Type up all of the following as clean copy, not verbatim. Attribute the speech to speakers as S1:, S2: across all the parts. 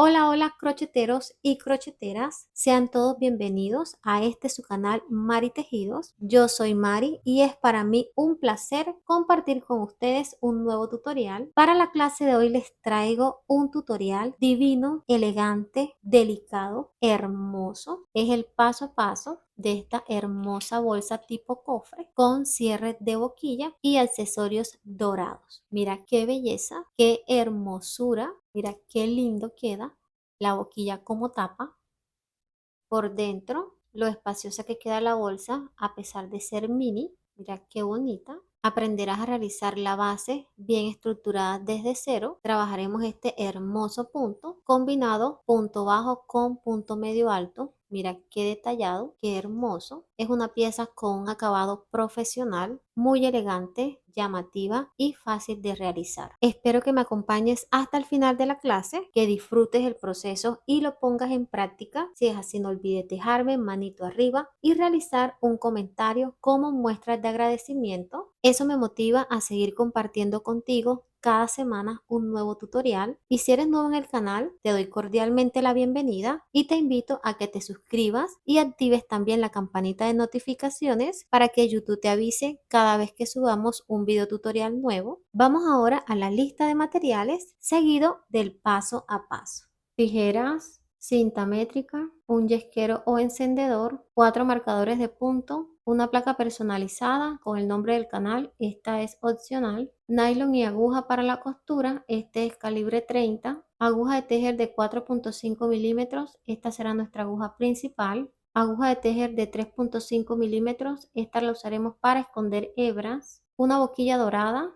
S1: Hola, hola crocheteros y crocheteras, sean todos bienvenidos a su canal Mari Tejidos. Yo soy Mari y es para mí un placer compartir con ustedes un nuevo tutorial. Para la clase de hoy les traigo un tutorial divino, elegante, delicado, hermoso. Es el paso a paso de esta hermosa bolsa tipo cofre con cierre de boquilla y accesorios dorados. Mira qué belleza, qué hermosura. Mira qué lindo queda la boquilla como tapa. Por dentro, lo espaciosa que queda la bolsa, a pesar de ser mini. Mira qué bonita. Aprenderás a realizar la base bien estructurada desde cero. Trabajaremos este hermoso punto combinado punto bajo con punto medio alto. Mira qué detallado, qué hermoso. Es una pieza con un acabado profesional, muy elegante, llamativa y fácil de realizar. Espero que me acompañes hasta el final de la clase, que disfrutes el proceso y lo pongas en práctica. Si es así, no olvides dejarme manito arriba y realizar un comentario como muestra de agradecimiento. Eso me motiva a seguir compartiendo contigo cada semana un nuevo tutorial. Y si eres nuevo en el canal, te doy cordialmente la bienvenida y te invito a que te suscribas y actives también la campanita de notificaciones para que YouTube te avise cada vez que subamos un video tutorial nuevo. Vamos ahora a la lista de materiales seguido del paso a paso. Tijeras, cinta métrica, un yesquero o encendedor, 4 marcadores de punto, una placa personalizada con el nombre del canal, esta es opcional, nylon y aguja para la costura, este es calibre 30, aguja de tejer de 4.5 milímetros, esta será nuestra aguja principal, aguja de tejer de 3.5 milímetros, esta la usaremos para esconder hebras, una boquilla dorada,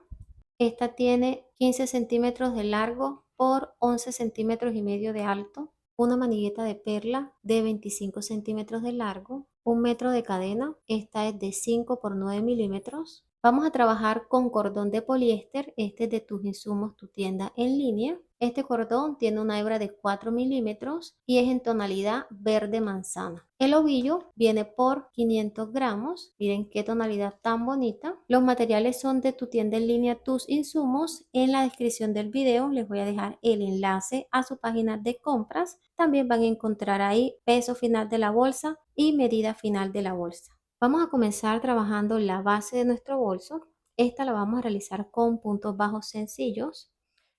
S1: esta tiene 15 centímetros de largo por 11 centímetros y medio de alto, una manigueta de perla de 25 centímetros de largo, un metro de cadena, esta es de 5 por 9 milímetros. Vamos a trabajar con cordón de poliéster, este es de tus insumos, tu tienda en línea. Este cordón tiene una hebra de 4 milímetros y es en tonalidad verde manzana. El ovillo viene por 500 gramos. Miren qué tonalidad tan bonita. Los materiales son de tu tienda en línea Tus Insumos. En la descripción del video les voy a dejar el enlace a su página de compras. También van a encontrar ahí peso final de la bolsa y medida final de la bolsa. Vamos a comenzar trabajando la base de nuestro bolso. Esta la vamos a realizar con puntos bajos sencillos.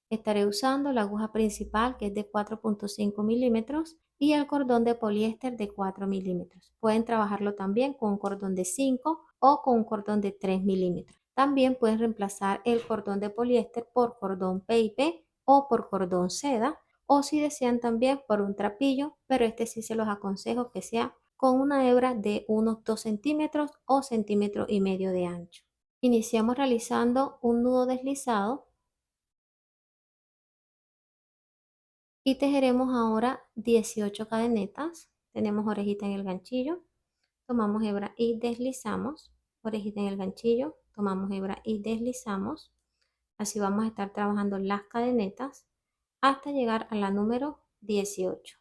S1: Estaré usando la aguja principal que es de 4.5 milímetros y el cordón de poliéster de 4 milímetros. Pueden trabajarlo también con un cordón de 5 o con un cordón de 3 milímetros. También pueden reemplazar el cordón de poliéster por cordón PIP o por cordón seda o si desean también por un trapillo, pero este sí se los aconsejo que sea con una hebra de unos 2 centímetros o centímetro y medio de ancho. Iniciamos realizando un nudo deslizado y tejeremos ahora 18 cadenetas. Tenemos orejita en el ganchillo, tomamos hebra y deslizamos, orejita en el ganchillo, tomamos hebra y deslizamos. Así vamos a estar trabajando las cadenetas hasta llegar a la número 18.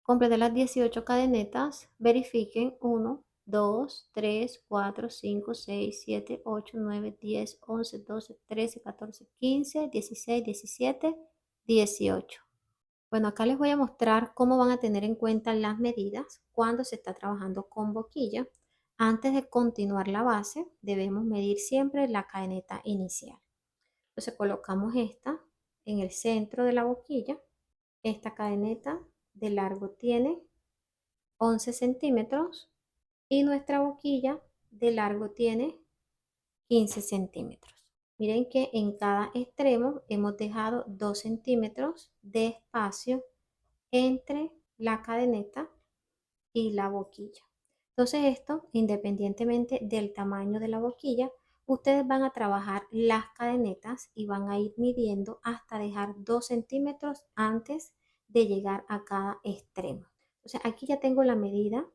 S1: Completé las 18 cadenetas, verifiquen 1, 2, 3, 4, 5, 6, 7, 8, 9, 10, 11, 12, 13, 14, 15, 16, 17, 18. Bueno, acá les voy a mostrar cómo van a tener en cuenta las medidas cuando se está trabajando con boquilla. Antes de continuar la base, debemos medir siempre la cadeneta inicial. Entonces colocamos esta en el centro de la boquilla. Esta cadeneta de largo tiene 11 centímetros y nuestra boquilla de largo tiene 15 centímetros. Miren que en cada extremo hemos dejado 2 centímetros de espacio entre la cadeneta y la boquilla. Entonces esto, independientemente del tamaño de la boquilla, ustedes van a trabajar las cadenetas y van a ir midiendo hasta dejar 2 centímetros antes de llegar a cada extremo. Entonces aquí ya tengo la medida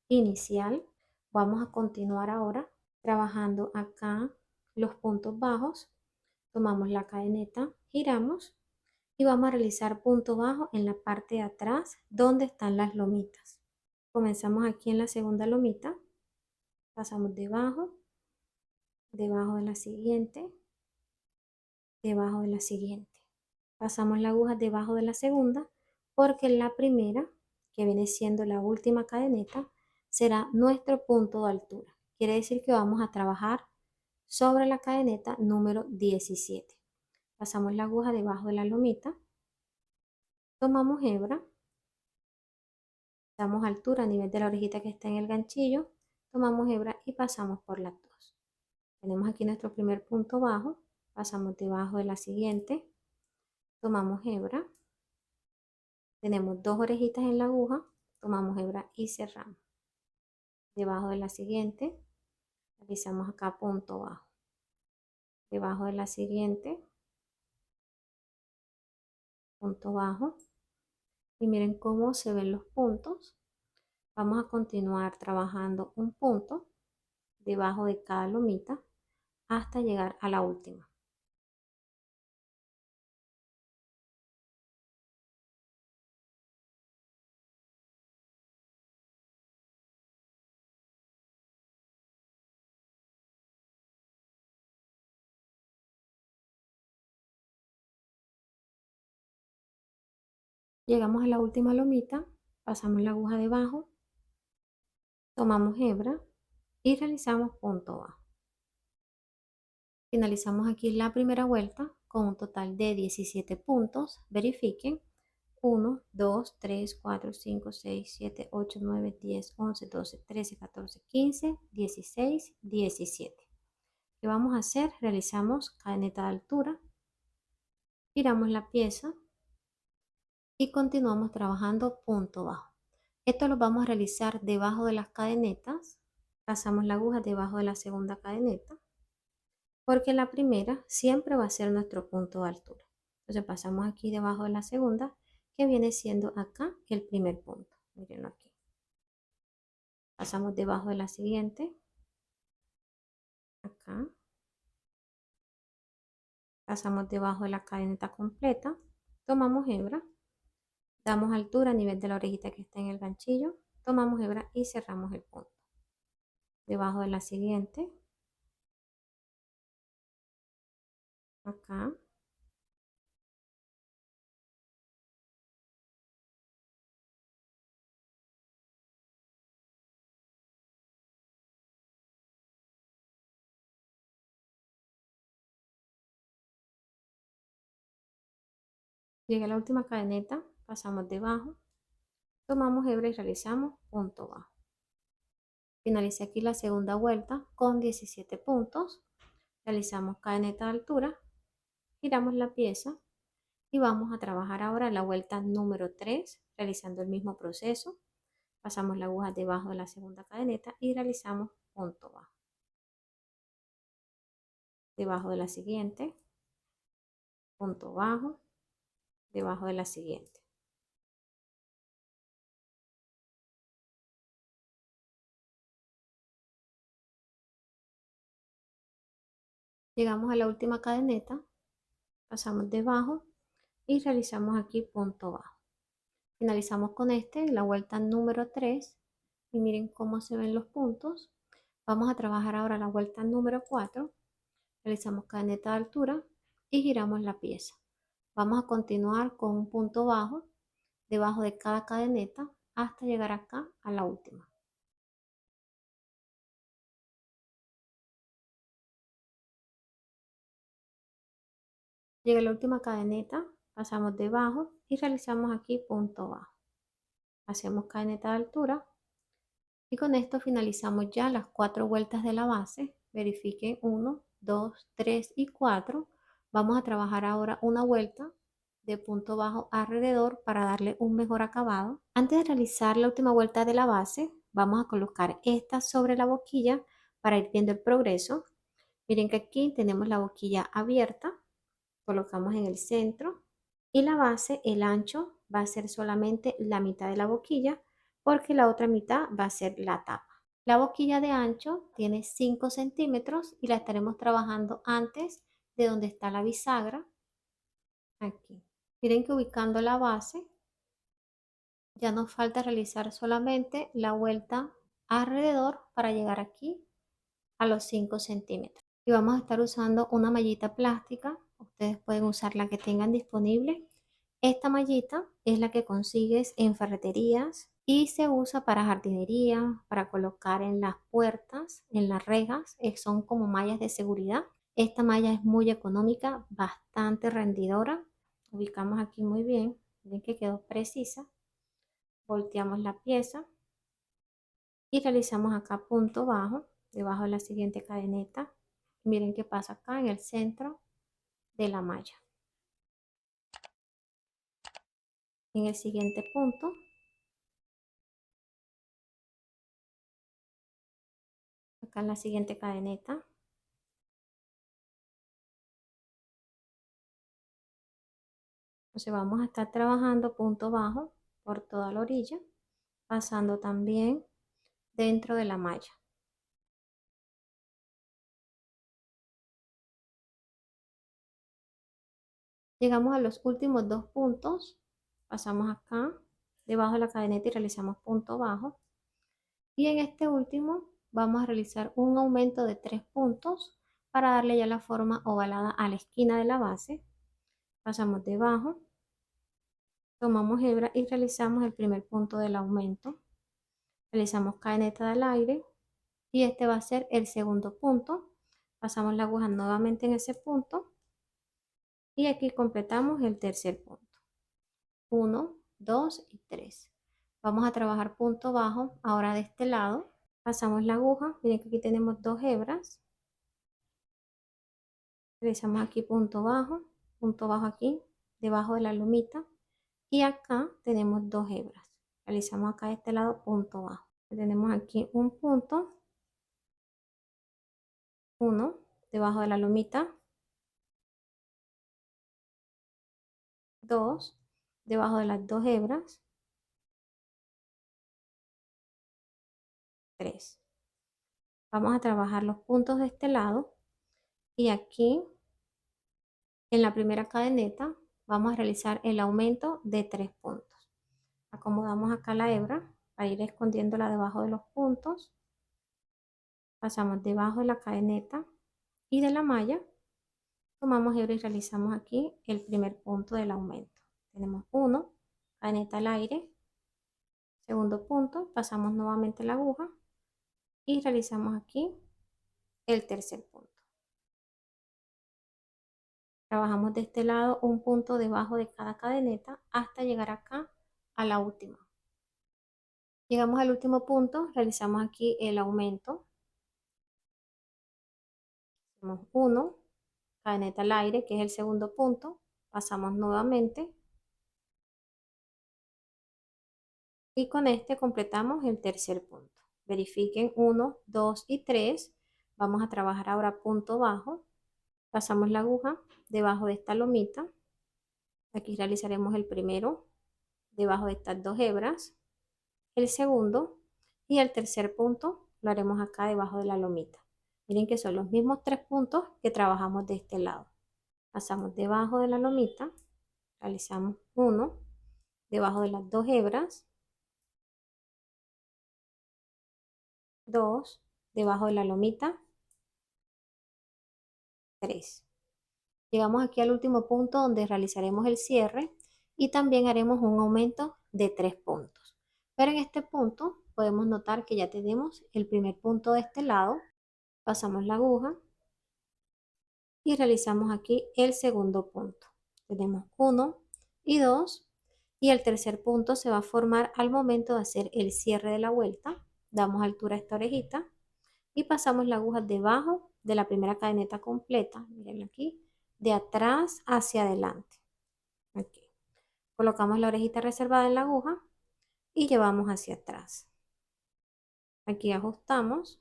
S1: inicial. Vamos a continuar ahora trabajando acá los puntos bajos. Tomamos la cadeneta, giramos y vamos a realizar punto bajo en la parte de atrás donde están las lomitas. Comenzamos aquí en la segunda lomita, pasamos debajo de la siguiente, debajo de la siguiente. Pasamos la aguja debajo de la segunda porque la primera, que viene siendo la última cadeneta, será nuestro punto de altura. Quiere decir que vamos a trabajar sobre la cadeneta número 17. Pasamos la aguja debajo de la lomita, tomamos hebra, damos altura a nivel de la orejita que está en el ganchillo, tomamos hebra y pasamos por las dos. Tenemos aquí nuestro primer punto bajo, pasamos debajo de la siguiente, tomamos hebra, tenemos dos orejitas en la aguja, tomamos hebra y cerramos. Debajo de la siguiente, realizamos acá punto bajo. Debajo de la siguiente, punto bajo. Y miren cómo se ven los puntos. Vamos a continuar trabajando un punto debajo de cada lomita hasta llegar a la última. Llegamos a la última lomita, pasamos la aguja debajo, tomamos hebra y realizamos punto bajo. Finalizamos aquí la primera vuelta con un total de 17 puntos. Verifiquen. 1, 2, 3, 4, 5, 6, 7, 8, 9, 10, 11, 12, 13, 14, 15, 16, 17. ¿Qué vamos a hacer? Realizamos cadeneta de altura, giramos la pieza y continuamos trabajando punto bajo. Esto lo vamos a realizar debajo de las cadenetas. Pasamos la aguja debajo de la segunda cadeneta, porque la primera siempre va a ser nuestro punto de altura. Entonces pasamos aquí debajo de la segunda, que viene siendo acá el primer punto. Mírenlo aquí. Pasamos debajo de la siguiente, acá. Pasamos debajo de la cadeneta completa, tomamos hebra, damos altura a nivel de la orejita que está en el ganchillo, tomamos hebra y cerramos el punto. Debajo de la siguiente, acá. Llega la última cadeneta, pasamos debajo, tomamos hebra y realizamos punto bajo. Finalice aquí la segunda vuelta con 17 puntos. Realizamos cadeneta de altura, giramos la pieza y vamos a trabajar ahora la vuelta número 3, realizando el mismo proceso. Pasamos la aguja debajo de la segunda cadeneta y realizamos punto bajo. Debajo de la siguiente, punto bajo, debajo de la siguiente. Llegamos a la última cadeneta, pasamos debajo y realizamos aquí punto bajo. Finalizamos con la vuelta número 3 y miren cómo se ven los puntos. Vamos a trabajar ahora la vuelta número 4. Realizamos cadeneta de altura y giramos la pieza. Vamos a continuar con un punto bajo debajo de cada cadeneta hasta llegar acá a la última. Llega la última cadeneta, pasamos debajo y realizamos aquí punto bajo. Hacemos cadeneta de altura y con esto finalizamos ya las 4 vueltas de la base. Verifiquen 1, 2, 3 y 4. Vamos a trabajar ahora una vuelta de punto bajo alrededor para darle un mejor acabado. Antes de realizar la última vuelta de la base, vamos a colocar esta sobre la boquilla para ir viendo el progreso. Miren que aquí tenemos la boquilla abierta, colocamos en el centro y la base, el ancho, va a ser solamente la mitad de la boquilla porque la otra mitad va a ser la tapa. La boquilla de ancho tiene 5 centímetros y la estaremos trabajando antes de donde está la bisagra, aquí. Miren que ubicando la base, ya nos falta realizar solamente la vuelta alrededor para llegar aquí a los 5 centímetros. Y vamos a estar usando una mallita plástica Ustedes pueden usar la que tengan disponible. Esta mallita es la que consigues en ferreterías y se usa para jardinería, para colocar en las puertas, en las rejas. Son como mallas de seguridad. Esta malla es muy económica, bastante rendidora. Ubicamos aquí muy bien. Ven que quedó precisa. Volteamos la pieza y realizamos acá punto bajo, debajo de la siguiente cadeneta. Miren qué pasa acá en el centro de la malla. En el siguiente punto, acá en la siguiente cadeneta, entonces vamos a estar trabajando punto bajo por toda la orilla, pasando también dentro de la malla. Llegamos a los últimos dos puntos, pasamos acá debajo de la cadeneta y realizamos punto bajo. Y en este último vamos a realizar un aumento de 3 puntos para darle ya la forma ovalada a la esquina de la base. Pasamos debajo, tomamos hebra y realizamos el primer punto del aumento. Realizamos cadeneta del aire y este va a ser el segundo punto. Pasamos la aguja nuevamente en ese punto y aquí completamos el tercer punto. 1, 2 y 3. Vamos a trabajar punto bajo ahora de este lado. Pasamos la aguja, miren que aquí tenemos dos hebras. Realizamos aquí punto bajo aquí, debajo de la lumita. Y acá tenemos dos hebras. Realizamos acá de este lado punto bajo. Tenemos aquí un punto, uno, debajo de la lumita. Dos, debajo de las dos hebras. Tres. Vamos a trabajar los puntos de este lado. Y aquí, en la primera cadeneta, vamos a realizar el aumento de 3 puntos. Acomodamos acá la hebra para ir escondiéndola debajo de los puntos. Pasamos debajo de la cadeneta y de la malla. Tomamos hebra y realizamos aquí el primer punto del aumento. Tenemos uno, cadeneta al aire. Segundo punto, pasamos nuevamente la aguja y realizamos aquí el tercer punto. Trabajamos de este lado un punto debajo de cada cadeneta hasta llegar acá a la última. Llegamos al último punto, realizamos aquí el aumento. Hacemos 1, cadeneta al aire, que es el segundo punto. Pasamos nuevamente. Y con este completamos el tercer punto. Verifiquen 1, 2 y 3. Vamos a trabajar ahora punto bajo. Pasamos la aguja debajo de esta lomita. Aquí realizaremos el primero debajo de estas dos hebras. El segundo y el tercer punto lo haremos acá debajo de la lomita. Miren que son los mismos 3 puntos que trabajamos de este lado. Pasamos debajo de la lomita, realizamos uno debajo de las dos hebras, 2 debajo de la lomita, 3. Llegamos aquí al último punto donde realizaremos el cierre y también haremos un aumento de 3 puntos. Pero en este punto podemos notar que ya tenemos el primer punto de este lado. Pasamos la aguja y realizamos aquí el segundo punto. Tenemos 1 y 2 y el tercer punto se va a formar al momento de hacer el cierre de la vuelta. Damos altura a esta orejita y pasamos la aguja debajo de la primera cadeneta completa. Miren aquí, de atrás hacia adelante. Aquí. Colocamos la orejita reservada en la aguja y llevamos hacia atrás. Aquí ajustamos.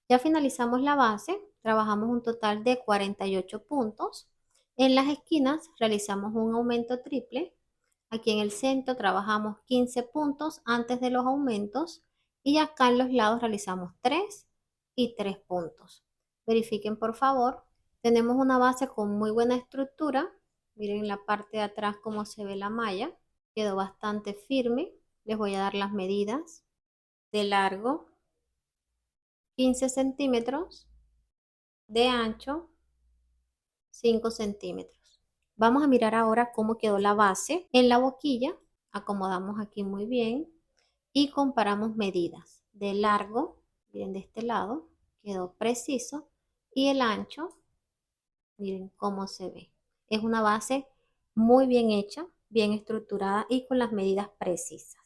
S1: Ya finalizamos la base, trabajamos un total de 48 puntos. En las esquinas realizamos un aumento triple. Aquí en el centro trabajamos 15 puntos antes de los aumentos y acá en los lados realizamos 3 y 3 puntos. Verifiquen por favor, tenemos una base con muy buena estructura. Miren en la parte de atrás cómo se ve la malla, quedó bastante firme. Les voy a dar las medidas de largo, 15 centímetros, de ancho 5 centímetros. Vamos a mirar ahora cómo quedó la base en la boquilla. Acomodamos aquí muy bien y comparamos medidas de largo, miren de este lado, quedó preciso, y el ancho, miren cómo se ve. Es una base muy bien hecha, bien estructurada y con las medidas precisas.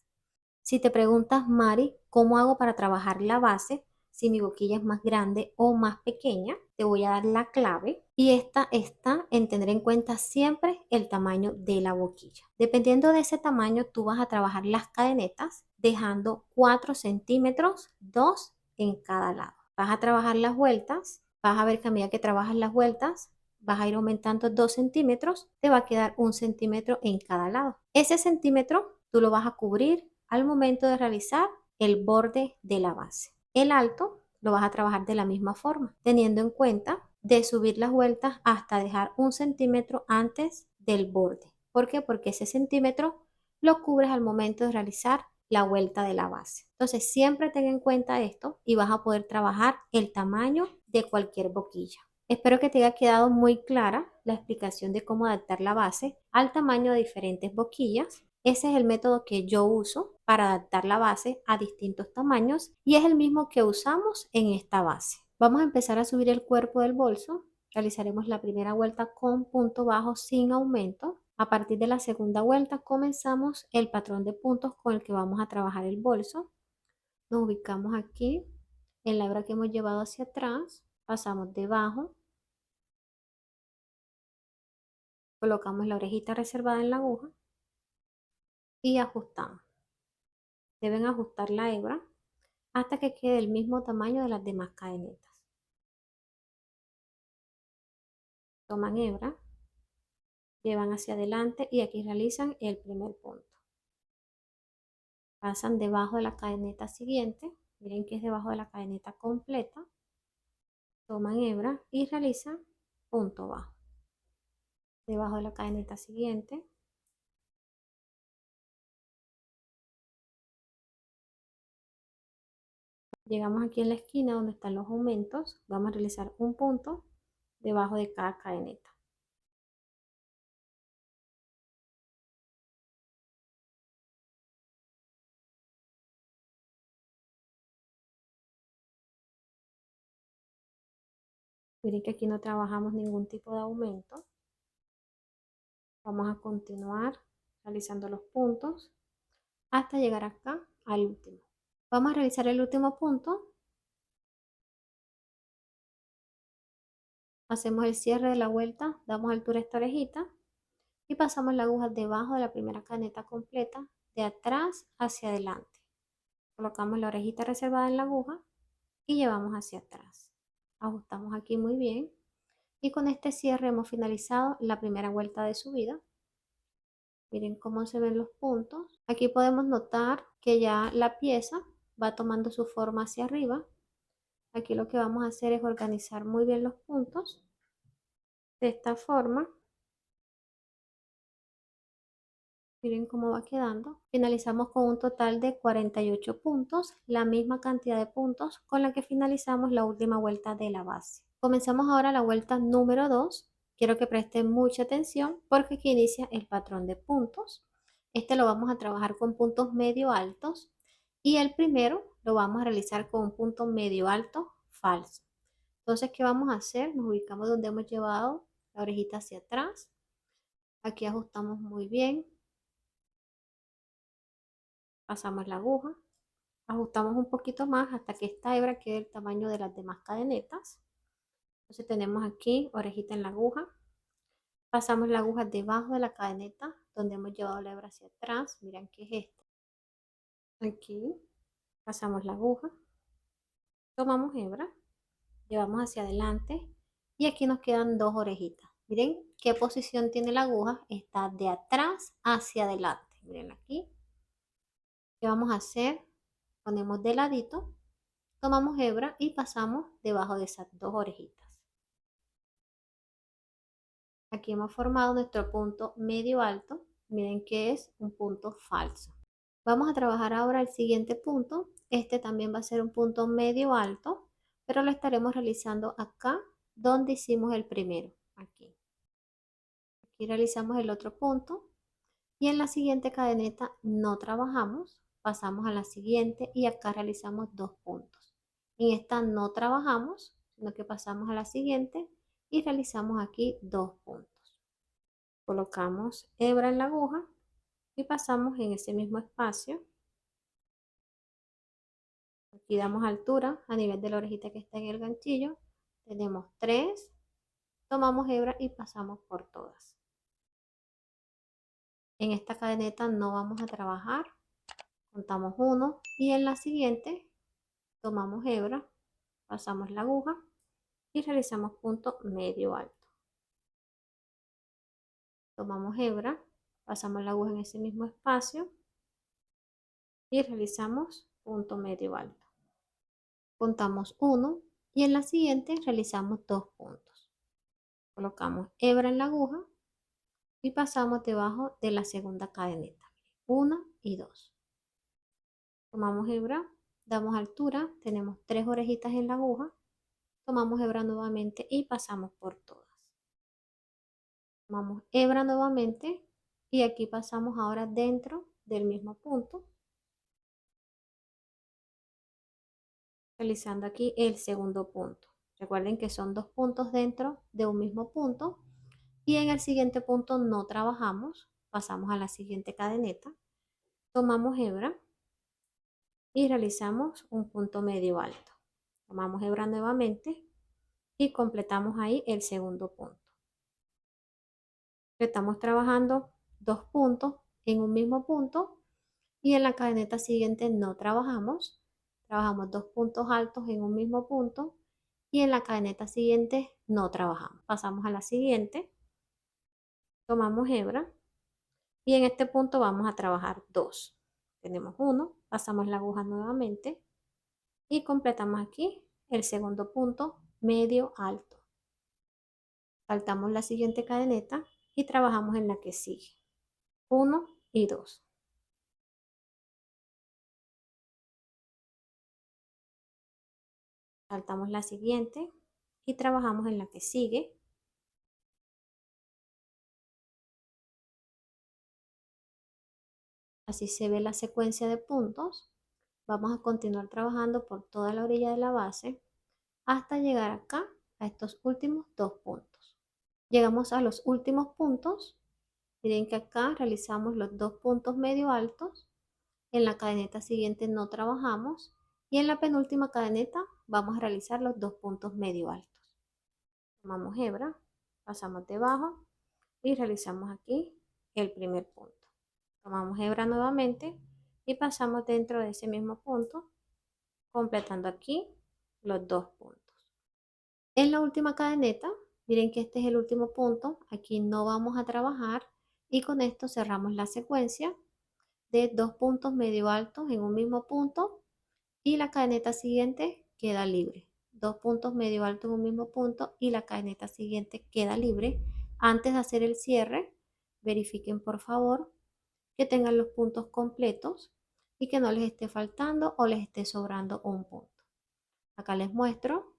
S1: Si te preguntas, Mari, ¿cómo hago para trabajar la base? Si mi boquilla es más grande o más pequeña, te voy a dar la clave y esta está en tener en cuenta siempre el tamaño de la boquilla. Dependiendo de ese tamaño, tú vas a trabajar las cadenetas dejando 4 centímetros, 2 en cada lado. Vas a trabajar las vueltas, vas a ver que a medida que trabajas las vueltas, vas a ir aumentando 2 centímetros, te va a quedar 1 centímetro en cada lado. Ese centímetro tú lo vas a cubrir al momento de realizar el borde de la base. El alto lo vas a trabajar de la misma forma, teniendo en cuenta de subir las vueltas hasta dejar 1 centímetro antes del borde. ¿Por qué? Porque ese centímetro lo cubres al momento de realizar la vuelta de la base. Entonces siempre ten en cuenta esto y vas a poder trabajar el tamaño de cualquier boquilla. Espero que te haya quedado muy clara la explicación de cómo adaptar la base al tamaño de diferentes boquillas. Ese es el método que yo uso para adaptar la base a distintos tamaños y es el mismo que usamos en esta base. Vamos a empezar a subir el cuerpo del bolso. Realizaremos la primera vuelta con punto bajo sin aumento. A partir de la segunda vuelta comenzamos el patrón de puntos con el que vamos a trabajar el bolso. Nos ubicamos aquí en la hebra que hemos llevado hacia atrás, pasamos debajo, colocamos la orejita reservada en la aguja y ajustamos. Deben ajustar la hebra hasta que quede del mismo tamaño de las demás cadenetas. Toman hebra, llevan hacia adelante y aquí realizan el primer punto. Pasan debajo de la cadeneta siguiente, miren que es debajo de la cadeneta completa. Toman hebra y realizan punto bajo. Debajo de la cadeneta siguiente. Llegamos aquí en la esquina donde están los aumentos. Vamos a realizar un punto debajo de cada cadeneta. Miren que aquí no trabajamos ningún tipo de aumento. Vamos a continuar realizando los puntos hasta llegar acá al último. Vamos a realizar el último punto. Hacemos el cierre de la vuelta, damos altura a esta orejita y pasamos la aguja debajo de la primera cadeneta completa, de atrás hacia adelante. Colocamos la orejita reservada en la aguja y llevamos hacia atrás. Ajustamos aquí muy bien y con este cierre hemos finalizado la primera vuelta de subida. Miren cómo se ven los puntos. Aquí podemos notar que ya la pieza va tomando su forma hacia arriba. Aquí lo que vamos a hacer es organizar muy bien los puntos de esta forma. Miren cómo va quedando. Finalizamos con un total de 48 puntos, la misma cantidad de puntos con la que finalizamos la última vuelta de la base. Comenzamos ahora la vuelta número 2. Quiero que presten mucha atención porque aquí inicia el patrón de puntos. Este lo vamos a trabajar con puntos medio altos y el primero lo vamos a realizar con un punto medio alto falso. Entonces, ¿qué vamos a hacer? Nos ubicamos donde hemos llevado la orejita hacia atrás. Aquí ajustamos muy bien. Pasamos la aguja, ajustamos un poquito más hasta que esta hebra quede el tamaño de las demás cadenetas. Entonces tenemos aquí orejita en la aguja, pasamos la aguja debajo de la cadeneta donde hemos llevado la hebra hacia atrás. Miren que es esta. Aquí pasamos la aguja, tomamos hebra, llevamos hacia adelante y aquí nos quedan dos orejitas. Miren qué posición tiene la aguja, está de atrás hacia adelante. Miren aquí. ¿Qué vamos a hacer? Ponemos de ladito, tomamos hebra y pasamos debajo de esas dos orejitas. Aquí hemos formado nuestro punto medio alto. Miren que es un punto falso. Vamos a trabajar ahora el siguiente punto. Este también va a ser un punto medio alto, pero lo estaremos realizando acá donde hicimos el primero. Aquí. Aquí realizamos el otro punto y en la siguiente cadeneta no trabajamos, pasamos a la siguiente y acá realizamos 2 puntos. En esta no trabajamos, sino que pasamos a la siguiente y realizamos aquí 2 puntos. Colocamos hebra en la aguja y pasamos en ese mismo espacio. Aquí damos altura a nivel de la orejita que está en el ganchillo. Tenemos 3, tomamos hebra y pasamos por todas. En esta cadeneta no vamos a trabajar, contamos 1 y en la siguiente tomamos hebra, pasamos la aguja y realizamos punto medio alto. Tomamos hebra, pasamos la aguja en ese mismo espacio y realizamos punto medio alto. Contamos 1 y en la siguiente realizamos 2 puntos. Colocamos hebra en la aguja y pasamos debajo de la segunda cadeneta. 1 y 2. Tomamos hebra, damos altura, tenemos 3 orejitas en la aguja, tomamos hebra nuevamente y pasamos por todas. Tomamos hebra nuevamente y aquí pasamos ahora dentro del mismo punto, realizando aquí el segundo punto. Recuerden que son 2 puntos dentro de un mismo punto y en el siguiente punto no trabajamos, pasamos a la siguiente cadeneta, tomamos hebra y realizamos un punto medio alto. Tomamos hebra nuevamente y completamos ahí el segundo punto. Estamos trabajando 2 puntos en un mismo punto y en la cadeneta siguiente no trabajamos. Trabajamos 2 puntos altos en un mismo punto y en la cadeneta siguiente no trabajamos. Pasamos a la siguiente, tomamos hebra y en este punto vamos a trabajar 2. Tenemos 1, pasamos la aguja nuevamente y completamos aquí el segundo punto medio alto. Saltamos la siguiente cadeneta y trabajamos en la que sigue. 1 y 2. Saltamos la siguiente y trabajamos en la que sigue. Así se ve la secuencia de puntos. Vamos a continuar trabajando por toda la orilla de la base hasta llegar acá a estos últimos 2 puntos. Llegamos a los últimos puntos. Miren que acá realizamos los 2 puntos medio altos. En la cadeneta siguiente no trabajamos y en la penúltima cadeneta vamos a realizar los 2 puntos medio altos. Tomamos hebra, pasamos debajo y realizamos aquí el primer punto. Tomamos hebra nuevamente y pasamos dentro de ese mismo punto, completando aquí los 2 puntos. En la última cadeneta, miren que este es el último punto, aquí no vamos a trabajar y con esto cerramos la secuencia de 2 puntos medio altos en un mismo punto y la cadeneta siguiente queda libre. 2 puntos medio altos en un mismo punto y la cadeneta siguiente queda libre. Antes de hacer el cierre, verifiquen por favor que tengan los puntos completos y que no les esté faltando o les esté sobrando un punto. Acá les muestro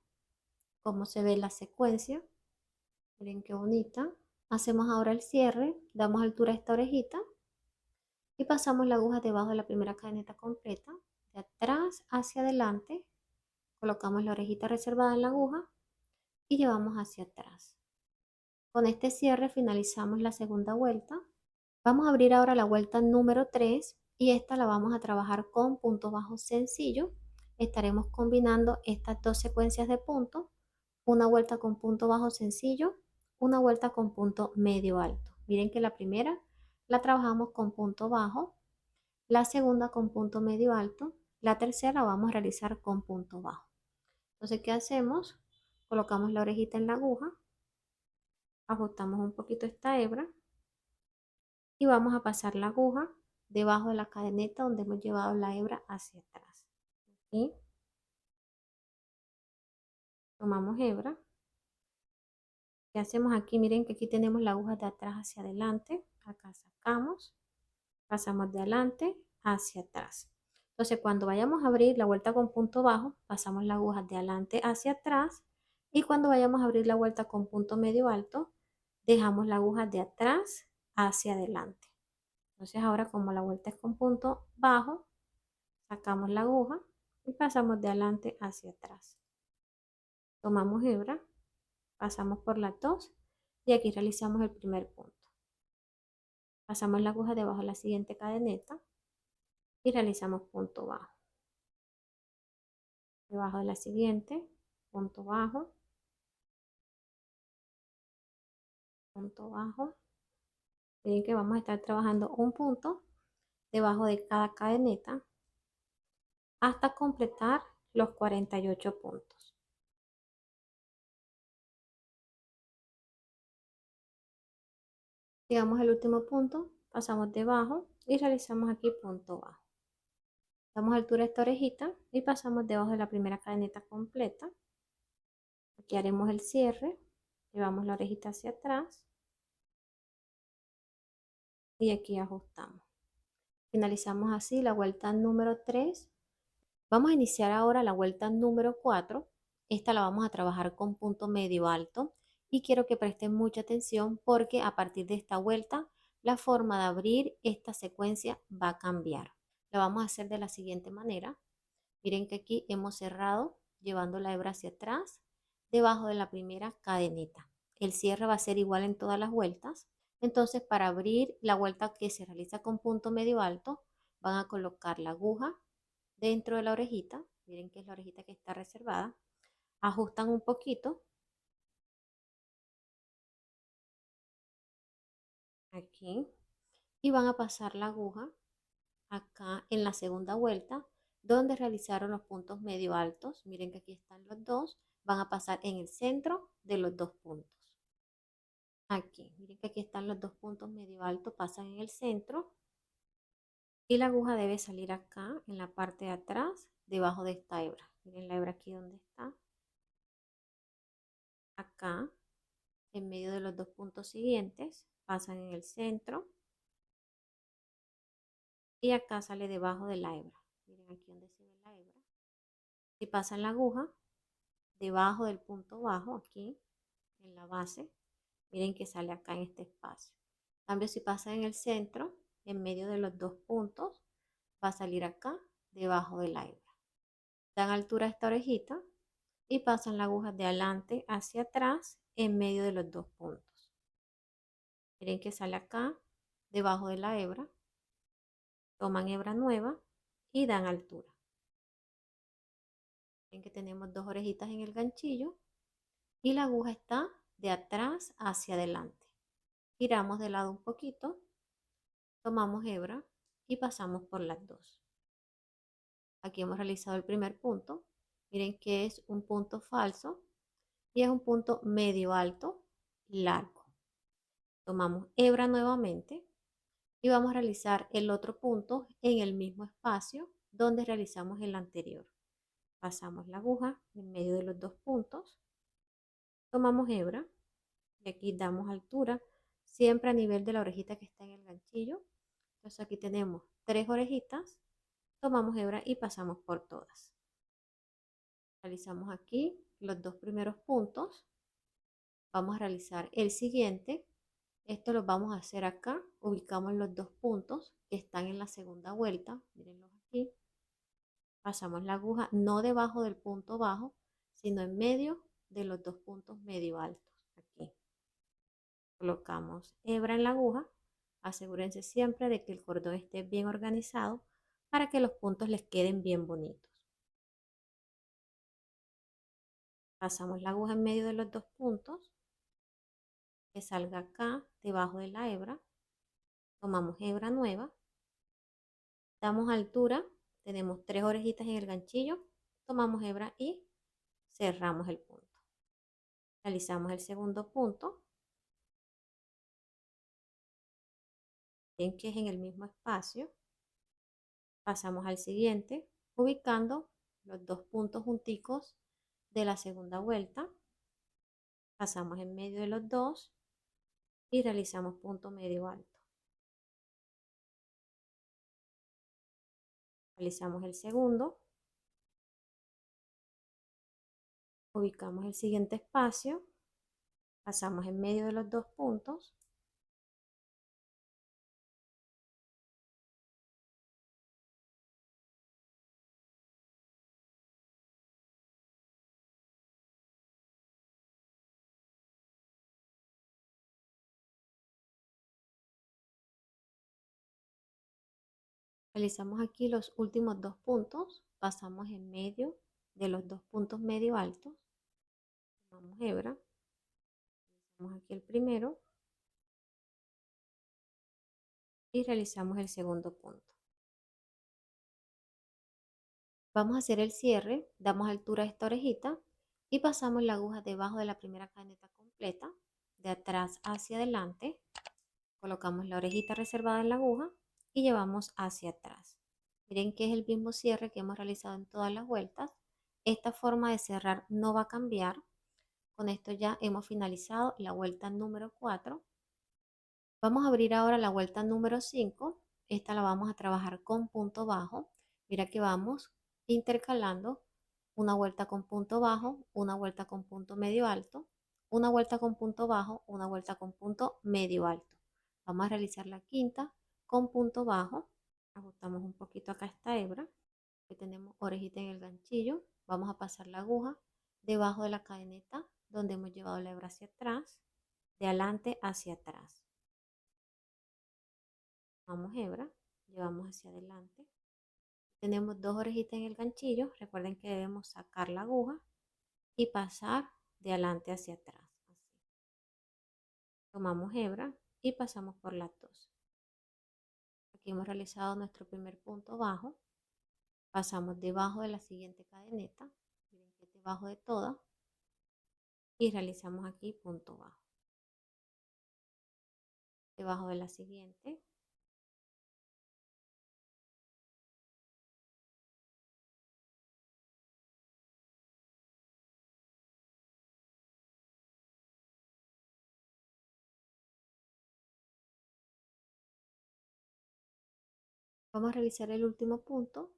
S1: cómo se ve la secuencia. Miren qué bonita. Hacemos ahora el cierre, damos altura a esta orejita y pasamos la aguja debajo de la primera cadeneta completa, de atrás hacia adelante. Colocamos la orejita reservada en la aguja y llevamos hacia atrás. Con este cierre finalizamos la segunda vuelta. Vamos a abrir ahora la vuelta número 3 y esta la vamos a trabajar con punto bajo sencillo. Estaremos combinando estas 2 secuencias de puntos, una vuelta con punto bajo sencillo, una vuelta con punto medio alto. Miren que la primera la trabajamos con punto bajo, la segunda con punto medio alto, la tercera la vamos a realizar con punto bajo. Entonces, ¿qué hacemos? Colocamos la orejita en la aguja, ajustamos un poquito esta hebra y vamos a pasar la aguja debajo de la cadeneta donde hemos llevado la hebra hacia atrás. ¿Sí? Tomamos hebra. ¿Qué hacemos aquí? Miren que aquí tenemos la aguja de atrás hacia adelante. Acá sacamos, pasamos de adelante hacia atrás. Entonces, cuando vayamos a abrir la vuelta con punto bajo, pasamos la aguja de adelante hacia atrás. Y cuando vayamos a abrir la vuelta con punto medio alto, dejamos la aguja de atrás hacia adelante. Entonces ahora como la vuelta es con punto bajo, sacamos la aguja y pasamos de adelante hacia atrás. Tomamos hebra, pasamos por las dos y aquí realizamos el primer punto. Pasamos la aguja debajo de la siguiente cadeneta y realizamos punto bajo. Debajo de la siguiente, punto bajo, punto bajo. Miren que vamos a estar trabajando un punto debajo de cada cadeneta hasta completar los 48 puntos. Llegamos al último punto, pasamos debajo y realizamos aquí punto bajo. Damos altura a esta orejita y pasamos debajo de la primera cadeneta completa. Aquí haremos el cierre, llevamos la orejita hacia atrás y aquí ajustamos. Finalizamos así la vuelta número 3. Vamos a iniciar ahora la vuelta número 4. Esta la vamos a trabajar con punto medio alto y quiero que presten mucha atención porque a partir de esta vuelta la forma de abrir esta secuencia va a cambiar. La vamos a hacer de la siguiente manera. Miren que aquí hemos cerrado llevando la hebra hacia atrás debajo de la primera cadeneta. El cierre va a ser igual en todas las vueltas. Entonces para abrir la vuelta que se realiza con punto medio alto van a colocar la aguja dentro de la orejita. Miren que es la orejita que está reservada. Ajustan un poquito aquí y van a pasar la aguja acá en la segunda vuelta donde realizaron los puntos medio altos. Miren que aquí están los dos. Van a pasar en el centro de los dos puntos. Aquí, miren que aquí están los dos puntos medio altos, pasan en el centro y la aguja debe salir acá en la parte de atrás, debajo de esta hebra. Miren la hebra aquí donde está. Acá, en medio de los dos puntos siguientes, pasan en el centro y acá sale debajo de la hebra. Miren aquí donde se ve la hebra. Si pasan la aguja debajo del punto bajo, aquí en la base, miren que sale acá en este espacio. En cambio, si pasa en el centro, en medio de los dos puntos, va a salir acá debajo de la hebra. Dan altura a esta orejita y pasan la aguja de adelante hacia atrás en medio de los dos puntos. Miren que sale acá debajo de la hebra. Toman hebra nueva y dan altura. Ven que tenemos dos orejitas en el ganchillo y la aguja está de atrás hacia adelante. Giramos de lado un poquito, tomamos hebra y pasamos por las dos. Aquí hemos realizado el primer punto. Miren que es un punto falso y es un punto medio alto largo. Tomamos hebra nuevamente y vamos a realizar el otro punto en el mismo espacio donde realizamos el anterior. Pasamos la aguja en medio de los dos puntos, tomamos hebra y aquí damos altura siempre a nivel de la orejita que está en el ganchillo. Entonces aquí tenemos tres orejitas, tomamos hebra y pasamos por todas. Realizamos aquí los dos primeros puntos. Vamos a realizar el siguiente. Esto lo vamos a hacer acá. Ubicamos los dos puntos que están en la segunda vuelta. Mírenlos aquí. Pasamos la aguja no debajo del punto bajo, sino en medio de los dos puntos medio altos. Aquí. Colocamos hebra en la aguja. Asegúrense siempre de que el cordón esté bien organizado para que los puntos les queden bien bonitos. Pasamos la aguja en medio de los dos puntos, que salga acá debajo de la hebra. Tomamos hebra nueva, damos altura, tenemos tres orejitas en el ganchillo, tomamos hebra y cerramos el punto. Realizamos el segundo punto, bien que es en el mismo espacio. Pasamos al siguiente, ubicando los dos puntos junticos de la segunda vuelta. Pasamos en medio de los dos y realizamos punto medio alto. Realizamos el segundo. Ubicamos el siguiente espacio Pasamos en medio de los dos puntos. Realizamos aquí los últimos dos puntos, pasamos en medio de los dos puntos medio altos, tomamos hebra, realizamos aquí el primero y realizamos el segundo punto. Vamos a hacer el cierre, damos altura a esta orejita y pasamos la aguja debajo de la primera cadeneta completa, de atrás hacia adelante, colocamos la orejita reservada en la aguja y llevamos hacia atrás. Miren que es el mismo cierre que hemos realizado en todas las vueltas. Esta forma de cerrar no va a cambiar. Con esto ya hemos finalizado la vuelta número 4. Vamos a abrir ahora la vuelta número 5. Esta la vamos a trabajar con punto bajo. Mira que vamos intercalando una vuelta con punto bajo, una vuelta con punto medio alto, una vuelta con punto bajo, una vuelta con punto medio alto. Vamos a realizar la quinta con punto bajo. Ajustamos un poquito acá esta hebra. Que tenemos orejita en el ganchillo. Vamos a pasar la aguja debajo de la cadeneta donde hemos llevado la hebra hacia atrás, de adelante hacia atrás. Tomamos hebra, llevamos hacia adelante. Tenemos dos orejitas en el ganchillo. Recuerden que debemos sacar la aguja y pasar de adelante hacia atrás. Así. Tomamos hebra y pasamos por las dos. Aquí hemos realizado nuestro primer punto bajo. Pasamos debajo de la siguiente cadeneta. Miren que es debajo de todas. Y realizamos aquí punto bajo. Debajo de la siguiente. Vamos a realizar el último punto.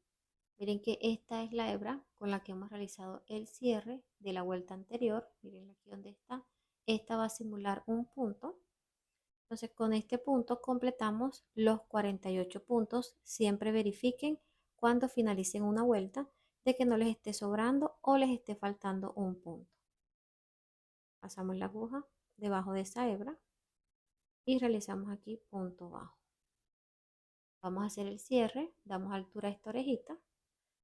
S1: Miren que esta es la hebra con la que hemos realizado el cierre de la vuelta anterior. Miren aquí donde está. Esta va a simular un punto. Entonces con este punto completamos los 48 puntos. Siempre verifiquen cuando finalicen una vuelta de que no les esté sobrando o les esté faltando un punto. Pasamos la aguja debajo de esa hebra y realizamos aquí punto bajo. Vamos a hacer el cierre, damos altura a esta orejita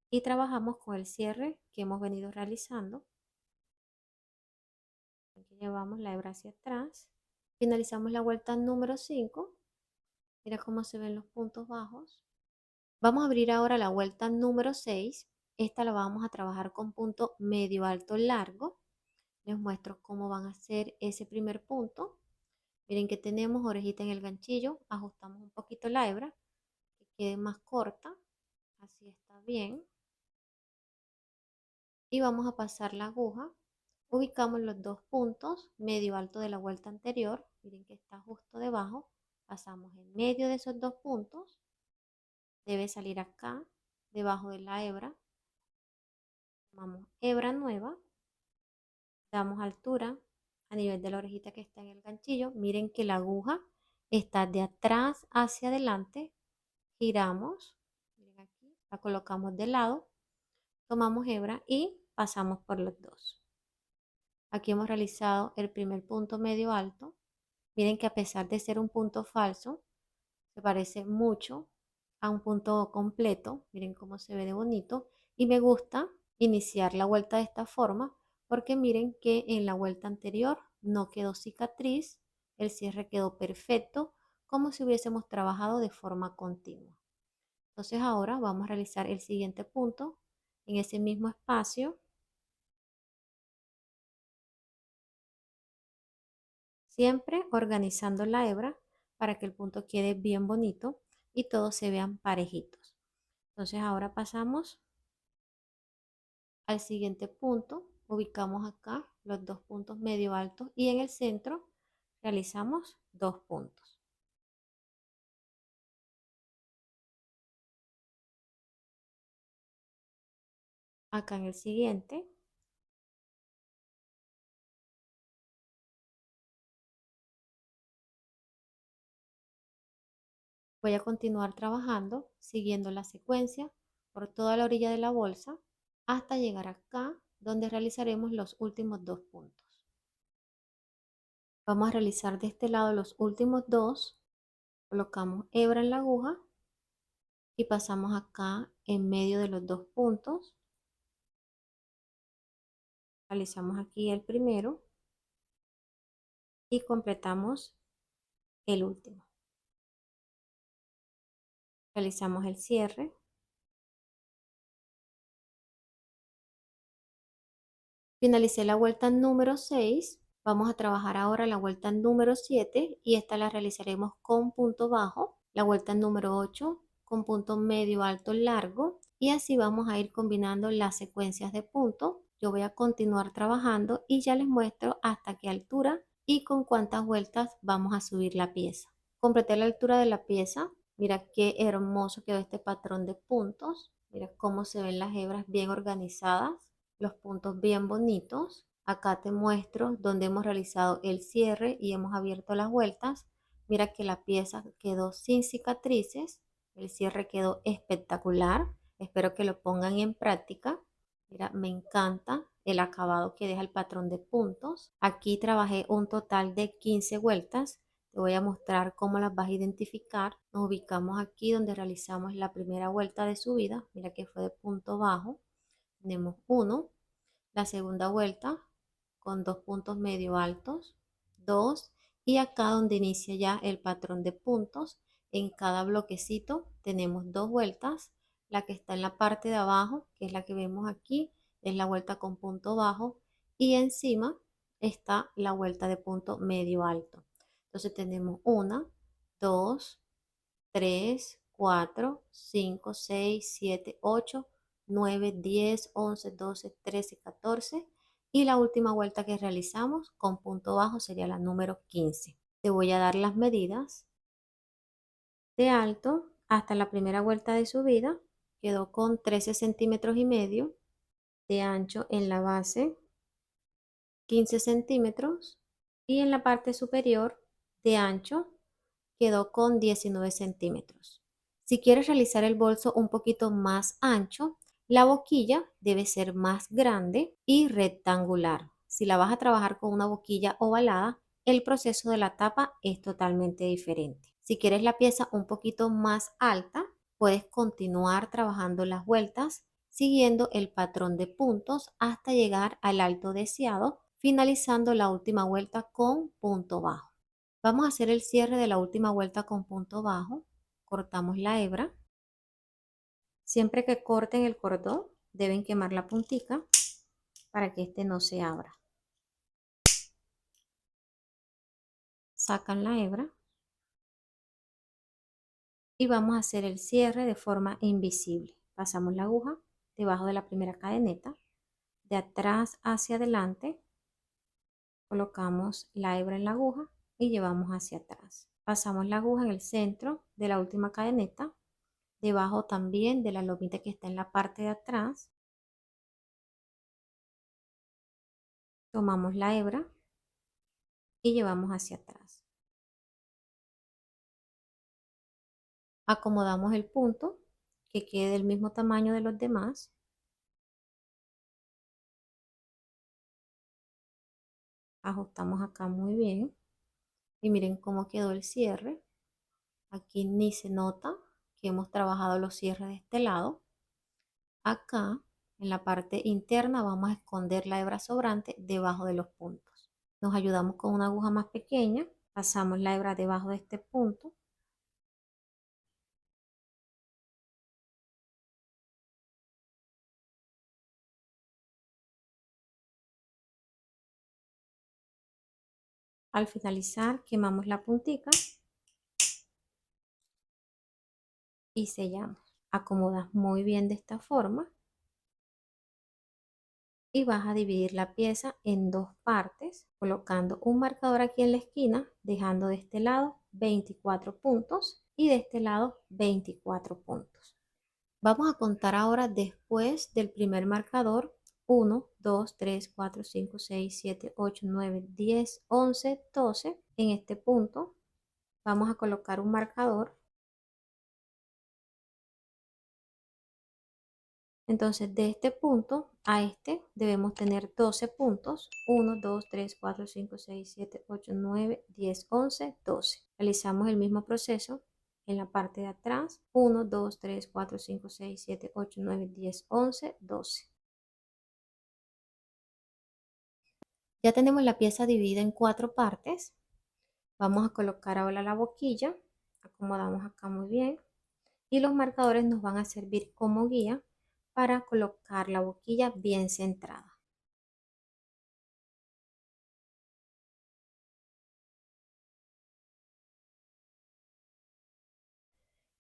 S1: y trabajamos con el cierre que hemos venido realizando. Aquí llevamos la hebra hacia atrás. Finalizamos la vuelta número 5. Mira cómo se ven los puntos bajos. Vamos a abrir ahora la vuelta número 6. Esta la vamos a trabajar con punto medio alto largo. Les muestro cómo van a hacer ese primer punto. Miren que tenemos orejita en el ganchillo. Ajustamos un poquito la hebra que quede más corta. Así está bien. Y vamos a pasar la aguja. Ubicamos los dos puntos medio alto de la vuelta anterior. Miren que está justo debajo. Pasamos en medio de esos dos puntos. Debe salir acá, debajo de la hebra. Tomamos hebra nueva. Damos altura a nivel de la orejita que está en el ganchillo. Miren que la aguja está de atrás hacia adelante. Giramos. Miren aquí. La colocamos de lado. Tomamos hebra y pasamos por los dos. Aquí hemos realizado el primer punto medio alto. Miren que a pesar de ser un punto falso, se parece mucho a un punto completo. Miren cómo se ve de bonito. Y me gusta iniciar la vuelta de esta forma porque miren que en la vuelta anterior no quedó cicatriz. El cierre quedó perfecto, como si hubiésemos trabajado de forma continua. Entonces ahora vamos a realizar el siguiente punto en ese mismo espacio. Siempre organizando la hebra para que el punto quede bien bonito y todos se vean parejitos. Entonces ahora pasamos al siguiente punto. Ubicamos acá los dos puntos medio altos y en el centro realizamos dos puntos. Acá en el siguiente Voy a continuar trabajando siguiendo la secuencia por toda la orilla de la bolsa hasta llegar acá donde realizaremos los últimos dos puntos. Vamos a realizar de este lado los últimos dos, colocamos hebra en la aguja y pasamos acá en medio de los dos puntos. Realizamos aquí el primero y completamos el último. Realizamos el cierre. Finalicé la vuelta número 6. Vamos a trabajar ahora la vuelta número 7 y esta la realizaremos con punto bajo. La vuelta número 8 con punto medio, alto, largo, y así vamos a ir combinando las secuencias de puntos. Yo voy a continuar trabajando y ya les muestro hasta qué altura y con cuántas vueltas vamos a subir la pieza. Completé la altura de la pieza. Mira qué hermoso quedó este patrón de puntos. Mira cómo se ven las hebras bien organizadas, los puntos bien bonitos. Acá te muestro donde hemos realizado el cierre y hemos abierto las vueltas. Mira que la pieza quedó sin cicatrices. El cierre quedó espectacular. Espero que lo pongan en práctica. Mira, me encanta el acabado que deja el patrón de puntos. Aquí trabajé un total de 15 vueltas. Te voy a mostrar cómo las vas a identificar. Nos ubicamos aquí donde realizamos la primera vuelta de subida. Mira que fue de punto bajo. Tenemos uno. La segunda vuelta con dos puntos medio altos, dos, y acá donde inicia ya el patrón de puntos, en cada bloquecito tenemos dos vueltas. La que está en la parte de abajo, que es la que vemos aquí, es la vuelta con punto bajo, y encima está la vuelta de punto medio alto. Entonces tenemos una, dos, 3, 4, 5, 6, 7, 8, 9, 10, 11, 12, 13, 14 y la última vuelta que realizamos con punto bajo sería la número 15. Te voy a dar las medidas de alto hasta la primera vuelta de subida. Quedó con 13 centímetros y medio de ancho en la base, 15 centímetros y en la parte superior de ancho quedó con 19 centímetros. Si quieres realizar el bolso un poquito más ancho, la boquilla debe ser más grande y rectangular. Si la vas a trabajar con una boquilla ovalada, el proceso de la tapa es totalmente diferente. Si quieres la pieza un poquito más alta, puedes continuar trabajando las vueltas siguiendo el patrón de puntos hasta llegar al alto deseado, finalizando la última vuelta con punto bajo. Vamos a hacer el cierre de la última vuelta con punto bajo. Cortamos la hebra. Siempre que corten el cordón, deben quemar la puntica para que este no se abra. Sacan la hebra y vamos a hacer el cierre de forma invisible. Pasamos la aguja debajo de la primera cadeneta, de atrás hacia adelante, colocamos la hebra en la aguja y llevamos hacia atrás. Pasamos la aguja en el centro de la última cadeneta, debajo también de la lomita que está en la parte de atrás. Tomamos la hebra y llevamos hacia atrás. Acomodamos el punto que quede del mismo tamaño de los demás. Ajustamos acá muy bien y miren cómo quedó el cierre. Aquí ni se nota que hemos trabajado los cierres de este lado. Acá en la parte interna vamos a esconder la hebra sobrante debajo de los puntos. Nos ayudamos con una aguja más pequeña, pasamos la hebra debajo de este punto. Al finalizar quemamos la puntica y sellamos. Acomodas muy bien de esta forma y vas a dividir la pieza en dos partes, colocando un marcador aquí en la esquina, dejando de este lado 24 puntos y de este lado 24 puntos. Vamos a contar ahora después del primer marcador: 1, 2, 3, 4, 5, 6, 7, 8, 9, 10, 11, 12. En este punto vamos a colocar un marcador Entonces, de este punto a este debemos tener 12 puntos. 1, 2, 3, 4, 5, 6, 7, 8, 9, 10, 11, 12. Realizamos el mismo proceso en la parte de atrás. 1, 2, 3, 4, 5, 6, 7, 8, 9, 10, 11, 12. Ya tenemos la pieza dividida en 4 partes. Vamos a colocar ahora la boquilla. Acomodamos acá muy bien. Y los marcadores nos van a servir como guía para colocar la boquilla bien centrada.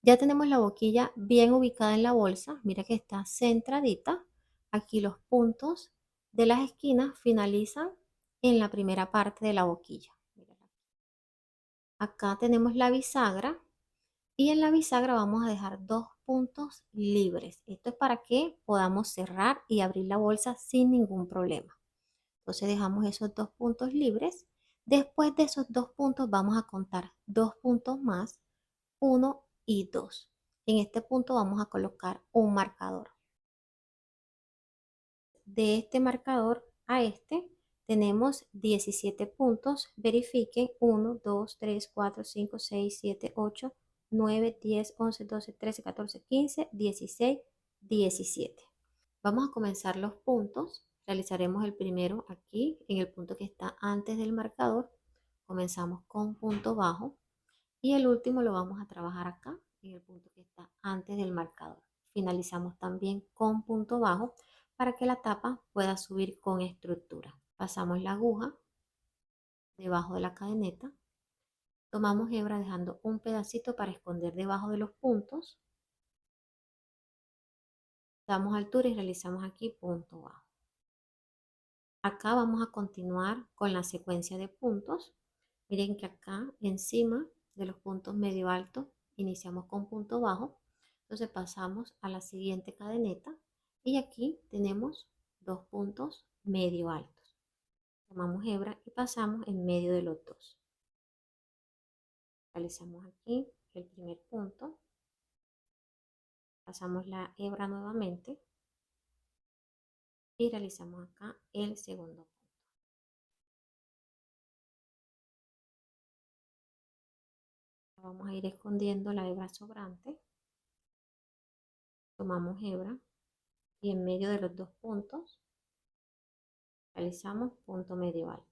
S1: Ya tenemos la boquilla bien ubicada en la bolsa. Mira que está centradita. Aquí los puntos de las esquinas finalizan en la primera parte de la boquilla. Acá tenemos la bisagra y en la bisagra vamos a dejar 2 puntos libres. Esto es para que podamos cerrar y abrir la bolsa sin ningún problema. Entonces dejamos esos 2 puntos libres. Después de esos 2 puntos vamos a contar 2 puntos más, 1 y 2. En este punto vamos a colocar un marcador. De este marcador a este tenemos 17 puntos. Verifiquen 1, 2, 3, 4, 5, 6, 7, 8, 9, 10, 11, 12, 13, 14, 15, 16, 17. Vamos a comenzar los puntos. Realizaremos el primero aquí en el punto que está antes del marcador. Comenzamos con punto bajo y el último lo vamos a trabajar acá en el punto que está antes del marcador. Finalizamos también con punto bajo para que la tapa pueda subir con estructura. Pasamos la aguja debajo de la cadeneta. Tomamos hebra dejando un pedacito para esconder debajo de los puntos. Damos altura y realizamos aquí punto bajo. Acá vamos a continuar con la secuencia de puntos. Miren que acá encima de los puntos medio alto iniciamos con punto bajo. Entonces pasamos a la siguiente cadeneta y aquí tenemos 2 puntos medio altos. Tomamos hebra y pasamos en medio de los dos. Realizamos aquí el primer punto. Pasamos la hebra nuevamente y realizamos acá el segundo punto. Vamos a ir escondiendo la hebra sobrante. Tomamos hebra y en medio de los 2 puntos realizamos punto medio alto.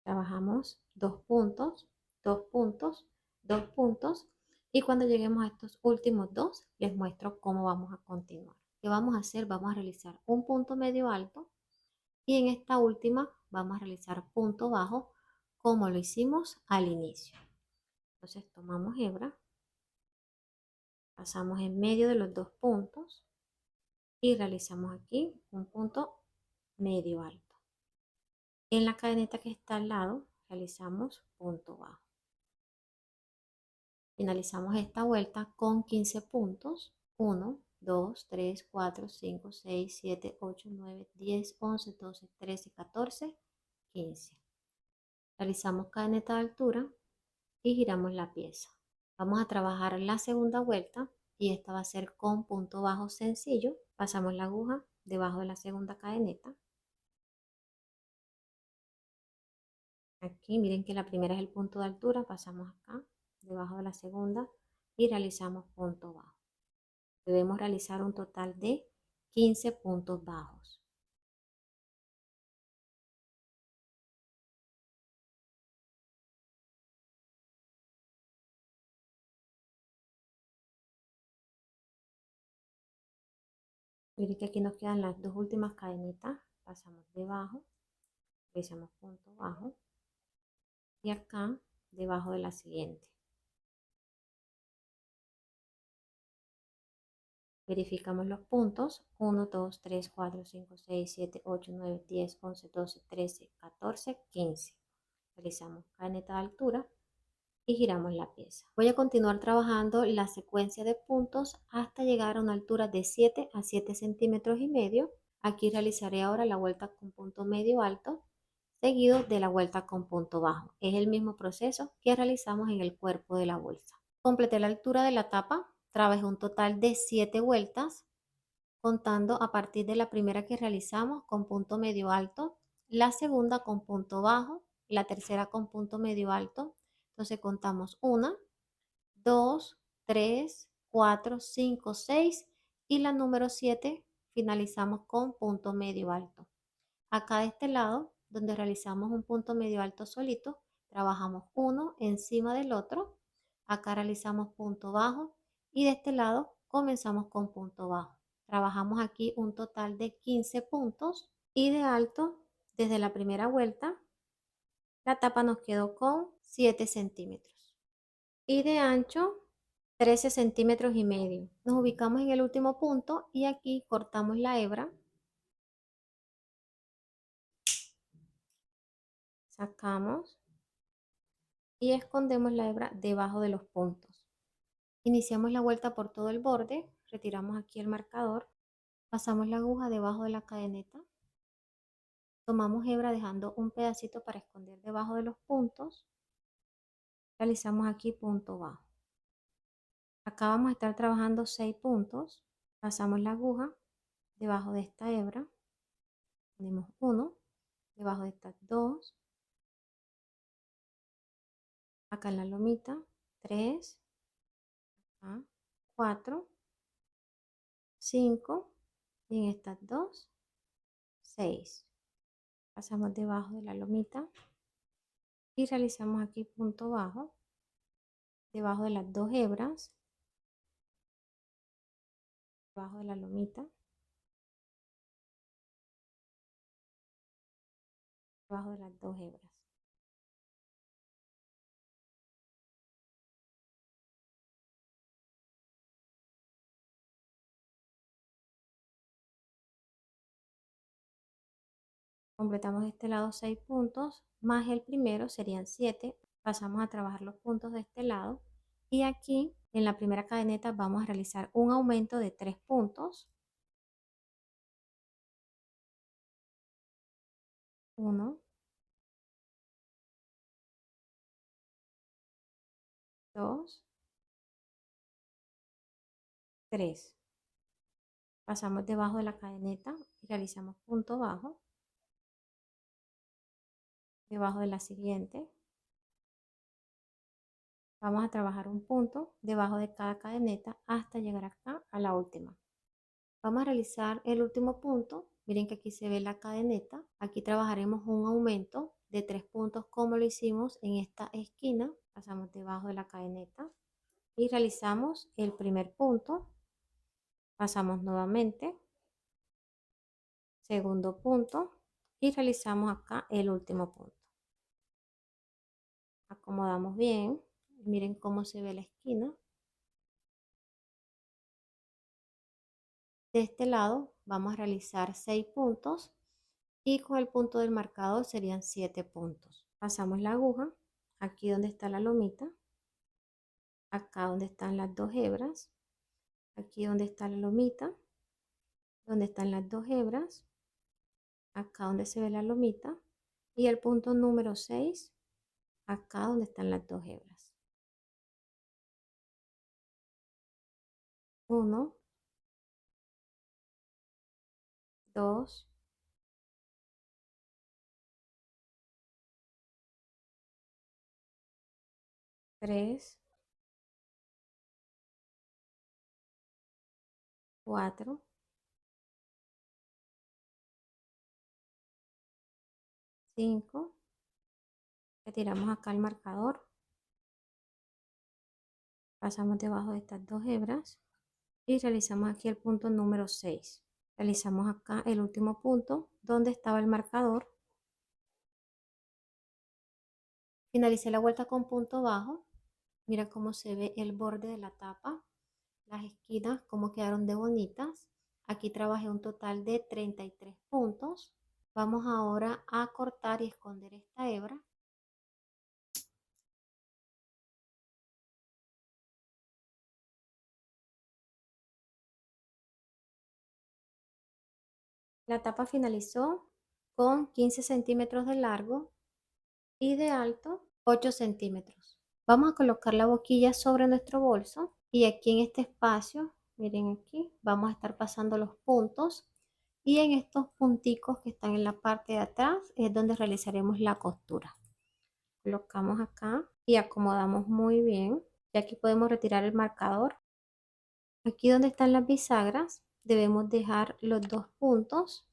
S1: Trabajamos 2 puntos, 2 puntos, 2 puntos y cuando lleguemos a estos últimos dos les muestro cómo vamos a continuar. ¿Qué vamos a hacer? Vamos a realizar un punto medio alto y en esta última vamos a realizar punto bajo como lo hicimos al inicio. Entonces tomamos hebra, pasamos en medio de los 2 puntos y realizamos aquí un punto medio alto. En la cadeneta que está al lado realizamos punto bajo. Finalizamos esta vuelta con 15 puntos. 1, 2, 3, 4, 5, 6, 7, 8, 9, 10, 11, 12, 13, 14, 15. Realizamos cadeneta de altura y giramos la pieza. Vamos a trabajar la segunda vuelta y esta va a ser con punto bajo sencillo. Pasamos la aguja debajo de la segunda cadeneta. Aquí miren que la primera es el punto de altura, pasamos acá debajo de la segunda y realizamos punto bajo. Debemos realizar un total de 15 puntos bajos. Miren que aquí nos quedan las dos últimas cadenitas. Pasamos debajo, realizamos punto bajo y acá debajo de la siguiente. Verificamos los puntos. 1, 2, 3, 4, 5, 6, 7, 8, 9, 10, 11, 12, 13, 14, 15. Realizamos cadeneta de altura y giramos la pieza. Voy a continuar trabajando la secuencia de puntos hasta llegar a una altura de 7 a 7 centímetros y medio. Aquí realizaré ahora la vuelta con punto medio alto, seguido de la vuelta con punto bajo. Es el mismo proceso que realizamos en el cuerpo de la bolsa. Completé la altura de la tapa, trabajé un total de 7 vueltas, contando a partir de la primera que realizamos con punto medio alto, la segunda con punto bajo, la tercera con punto medio alto. Entonces contamos 1, 2, 3, 4, 5, 6 y la número 7 finalizamos con punto medio alto. Acá de este lado, donde realizamos un punto medio alto solito, trabajamos uno encima del otro. Acá realizamos punto bajo y de este lado comenzamos con punto bajo. Trabajamos aquí un total de 15 puntos y de alto, desde la primera vuelta, la tapa nos quedó con 7 centímetros y de ancho 13 centímetros y medio. Nos ubicamos en el último punto y aquí cortamos la hebra, sacamos y escondemos la hebra debajo de los puntos. Iniciamos la vuelta por todo el borde, retiramos aquí el marcador, pasamos la aguja debajo de la cadeneta, tomamos hebra dejando un pedacito para esconder debajo de los puntos, realizamos aquí punto bajo. Acá vamos a estar trabajando 6 puntos, pasamos la aguja debajo de esta hebra, ponemos 1, debajo de estas 2, acá en la lomita, 3, 4, 5 y en estas 2, 6. Pasamos debajo de la lomita y realizamos aquí punto bajo, debajo de las 2 hebras, debajo de la lomita, debajo de las 2 hebras. Completamos este lado 6 puntos, más el primero serían 7. Pasamos a trabajar los puntos de este lado y aquí en la primera cadeneta vamos a realizar un aumento de 3 puntos. 1, 2, 3. Pasamos debajo de la cadeneta y realizamos punto bajo, debajo de la siguiente. Vamos a trabajar un punto debajo de cada cadeneta hasta llegar acá a la última. Vamos a realizar el último punto. Miren que aquí se ve la cadeneta. Aquí trabajaremos un aumento de 3 puntos como lo hicimos en esta esquina. Pasamos debajo de la cadeneta y realizamos el primer punto. Pasamos nuevamente, segundo punto y realizamos acá el último punto. Acomodamos bien. Miren cómo se ve la esquina. De este lado vamos a realizar 6 puntos y con el punto del marcador serían 7 puntos. Pasamos la aguja aquí donde está la lomita, acá donde están las 2 hebras, aquí donde está la lomita, donde están las 2 hebras, acá donde se ve la lomita y el punto número 6, acá donde están las 2 hebras. 1, 2, 3, 4, 5. Retiramos acá el marcador, pasamos debajo de estas 2 hebras y realizamos aquí el punto número 6. Realizamos acá el último punto donde estaba el marcador. Finalicé la vuelta con punto bajo. Mira cómo se ve el borde de la tapa, las esquinas, cómo quedaron de bonitas. Aquí trabajé un total de 33 puntos. Vamos ahora a cortar y esconder esta hebra. La tapa finalizó con 15 centímetros de largo y de alto 8 centímetros. Vamos a colocar la boquilla sobre nuestro bolso y aquí en este espacio, miren aquí, vamos a estar pasando los puntos y en estos punticos que están en la parte de atrás es donde realizaremos la costura. Colocamos acá y acomodamos muy bien. Y aquí podemos retirar el marcador. Aquí donde están las bisagras debemos dejar los dos puntos.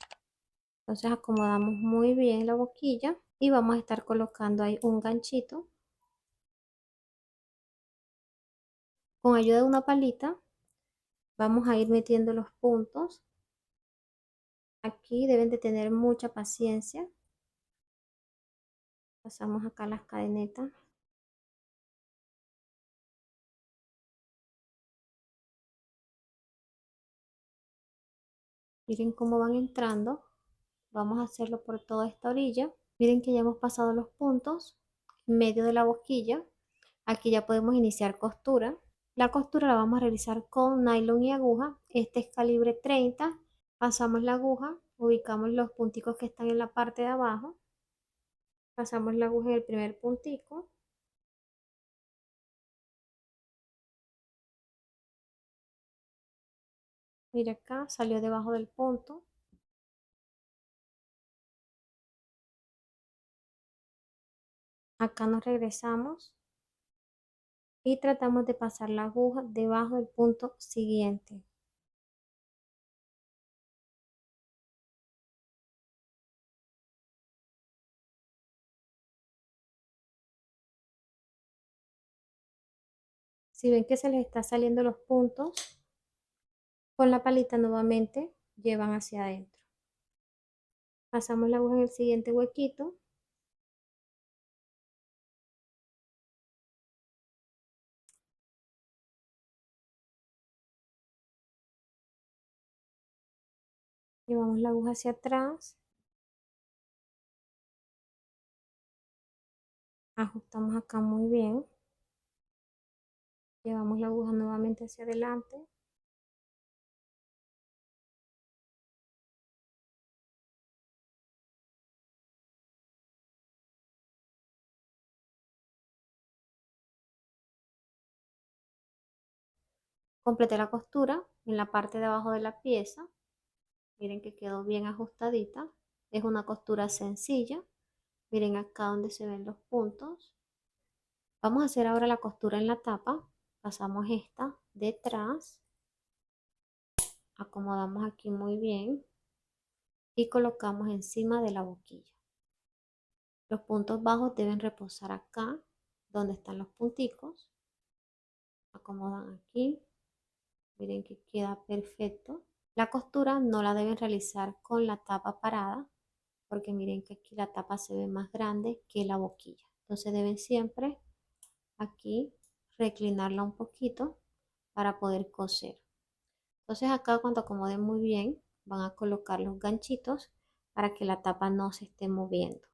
S1: Entonces acomodamos muy bien la boquilla y vamos a estar colocando ahí un ganchito. Con ayuda de una palita vamos a ir metiendo los puntos. Aquí deben de tener mucha paciencia. Pasamos acá las cadenetas. Miren cómo van entrando. Vamos a hacerlo por toda esta orilla. Miren que ya hemos pasado los puntos en medio de la boquilla. Aquí ya podemos iniciar costura. La costura la vamos a realizar con nylon y aguja. Este es calibre 30. Pasamos la aguja, ubicamos los punticos que están en la parte de abajo. Pasamos la aguja en el primer puntico. Mira acá, salió debajo del punto. Acá nos regresamos y tratamos de pasar la aguja debajo del punto siguiente. Si ven que se les está saliendo los puntos, con la palita nuevamente llevan hacia adentro. Pasamos la aguja en el siguiente huequito. Llevamos la aguja hacia atrás. Ajustamos acá muy bien. Llevamos la aguja nuevamente hacia adelante. Completé la costura en la parte de abajo de la pieza. Miren que quedó bien ajustadita. Es una costura sencilla. Miren acá donde se ven los puntos. Vamos a hacer ahora la costura en la tapa. Pasamos esta detrás. Acomodamos aquí muy bien. Y colocamos encima de la boquilla. Los puntos bajos deben reposar acá, donde están los punticos. Acomodan aquí. Miren que queda perfecto. La costura no la deben realizar con la tapa parada, porque miren que aquí la tapa se ve más grande que la boquilla. Entonces deben siempre aquí reclinarla un poquito para poder coser. Entonces acá cuando acomoden muy bien, van a colocar los ganchitos para que la tapa no se esté moviendo.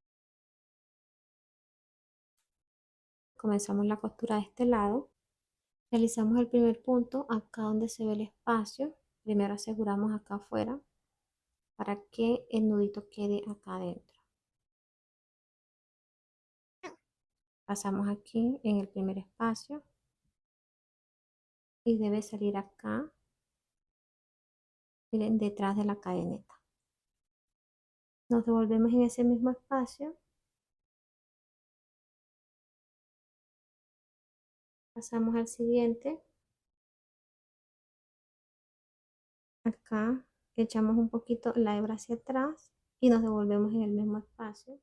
S1: Comenzamos la costura de este lado. Realizamos el primer punto acá donde se ve el espacio. Primero aseguramos acá afuera para que el nudito quede acá adentro. Pasamos aquí en el primer espacio y debe salir acá, miren, detrás de la cadeneta. Nos devolvemos en ese mismo espacio, pasamos al siguiente. Acá echamos un poquito la hebra hacia atrás y nos devolvemos en el mismo espacio.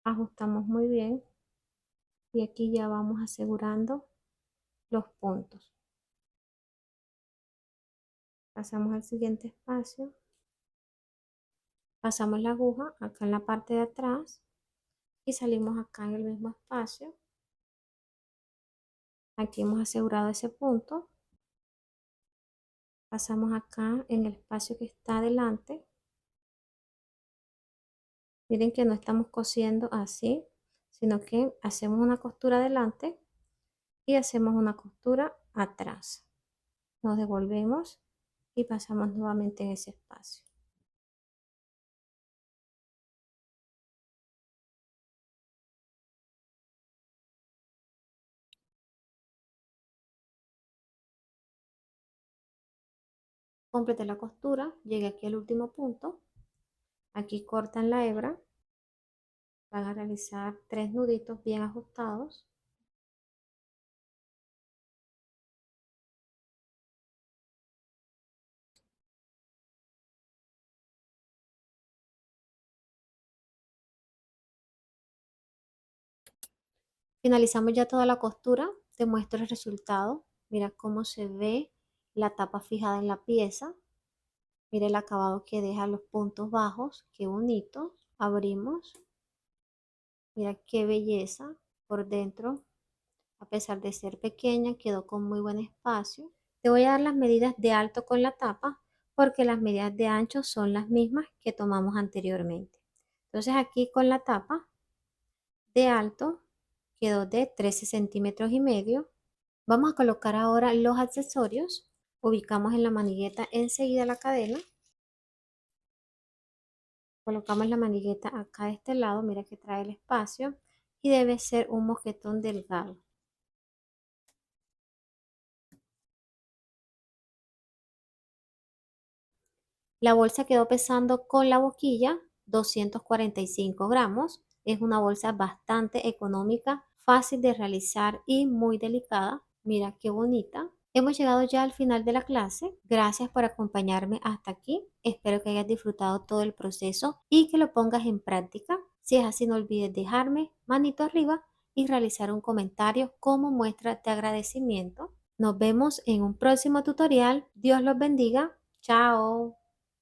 S1: Ajustamos muy bien y aquí ya vamos asegurando los puntos. Pasamos al siguiente espacio, pasamos la aguja acá en la parte de atrás y salimos acá en el mismo espacio. Aquí hemos asegurado ese punto. Pasamos acá en el espacio que está adelante. Miren que no estamos cosiendo así, sino que hacemos una costura adelante y hacemos una costura atrás. Nos devolvemos y pasamos nuevamente en ese espacio. Completé la costura, llegué aquí al último punto. Aquí cortan la hebra, van a realizar 3 nuditos bien ajustados. Finalizamos ya toda la costura, te muestro el resultado. Mira cómo se ve la tapa fijada en la pieza. Mira el acabado que deja los puntos bajos, qué bonito. Abrimos, mira qué belleza por dentro. A pesar de ser pequeña, quedó con muy buen espacio. Te voy a dar las medidas de alto con la tapa porque las medidas de ancho son las mismas que tomamos anteriormente. Entonces aquí con la tapa de alto quedó de 13,5 cm. Vamos a colocar ahora los accesorios. Ubicamos en la manigueta enseguida la cadena. Colocamos la manigueta acá de este lado, mira que trae el espacio y debe ser un mosquetón delgado. La bolsa quedó pesando con la boquilla 245 gramos. Es una bolsa bastante económica, fácil de realizar y muy delicada. Mira qué bonita. Hemos llegado ya al final de la clase. Gracias por acompañarme hasta aquí. Espero que hayas disfrutado todo el proceso y que lo pongas en práctica. Si es así, no olvides dejarme manito arriba y realizar un comentario como muestra de agradecimiento. Nos vemos en un próximo tutorial. Dios los bendiga. Chao.